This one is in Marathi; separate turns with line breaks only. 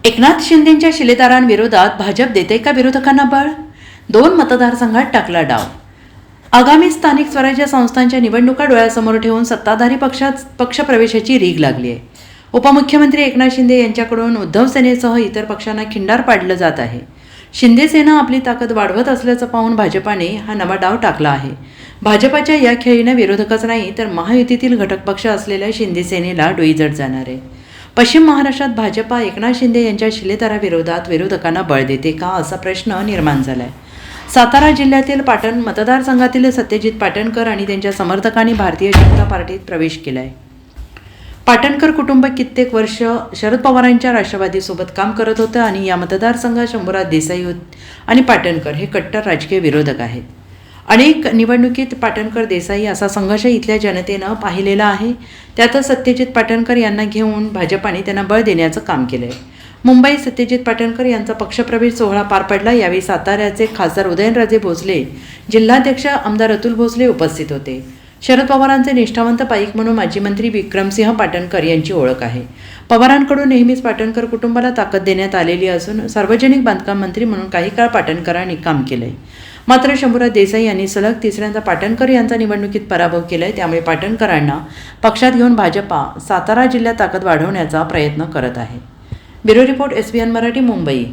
एकनाथ शिंदेंच्या शिलेदारांविरोधात भाजप देते का विरोधकांना बळ? 2 मतदारसंघात टाकला डाव. आगामी स्थानिक स्वराज्य संस्थांच्या निवडणुका डोळ्यासमोर ठेवून सत्ताधारी पक्षप्रवेशाची रीग लागली आहे. उपमुख्यमंत्री एकनाथ शिंदे यांच्याकडून उद्धव सेनेसह इतर पक्षांना खिंडार पाडलं जात आहे. शिंदे सेना आपली ताकद वाढवत असल्याचं पाहून भाजपाने हा नवा डाव टाकला आहे. भाजपाच्या या खेळीनं विरोधकच नाही तर महायुतीतील घटक पक्ष असलेल्या शिंदे सेनेला डोईजड जाणार आहे. पश्चिम महाराष्ट्रात भाजपा एकनाथ शिंदे यांच्या शिलेदाराविरोधात विरोधकांना बळ देते का असा प्रश्न निर्माण झाला आहे. सातारा जिल्ह्यातील पाटण मतदारसंघातील सत्यजित पाटणकर आणि त्यांच्या समर्थकांनी भारतीय जनता पार्टीत प्रवेश केला आहे. पाटणकर कुटुंब कित्येक वर्ष शरद पवारांच्या राष्ट्रवादीसोबत काम करत होतं आणि या मतदारसंघात शंभूराज देसाई आणि पाटणकर हे कट्टर राजकीय विरोधक आहेत. अनेक निवडणुकीत पाटणकर देसाई असा संघर्ष इथल्या जनतेनं पाहिलेला आहे. त्यातच सत्यजित पाटणकर यांना घेऊन भाजपाने त्यांना बळ देण्याचं काम केलं आहे. मुंबईत सत्यजित पाटणकर यांचा पक्षप्रवेश सोहळा पार पडला. यावेळी साताऱ्याचे खासदार उदयनराजे भोसले, जिल्हाध्यक्ष आमदार अतुल भोसले उपस्थित होते. शरद पवारांचे निष्ठावंत पाईक म्हणून माजी मंत्री विक्रमसिंह पाटणकर यांची ओळख आहे. पवारांकडून नेहमीच पाटणकर कुटुंबाला ताकद देण्यात आलेली असून सार्वजनिक बांधकाम मंत्री म्हणून काही काळ पाटणकरांनी काम केलंय. मात्र शंभूराज देसाई यांनी सलग तिसऱ्यांदा पाटणकर यांचा निवडणुकीत पराभव केलाय. त्यामुळे पाटणकरांना पक्षात घेऊन भाजपा सातारा जिल्ह्यात ताकद वाढवण्याचा प्रयत्न करत आहे. Bureau report SBN Marathi, Mumbai.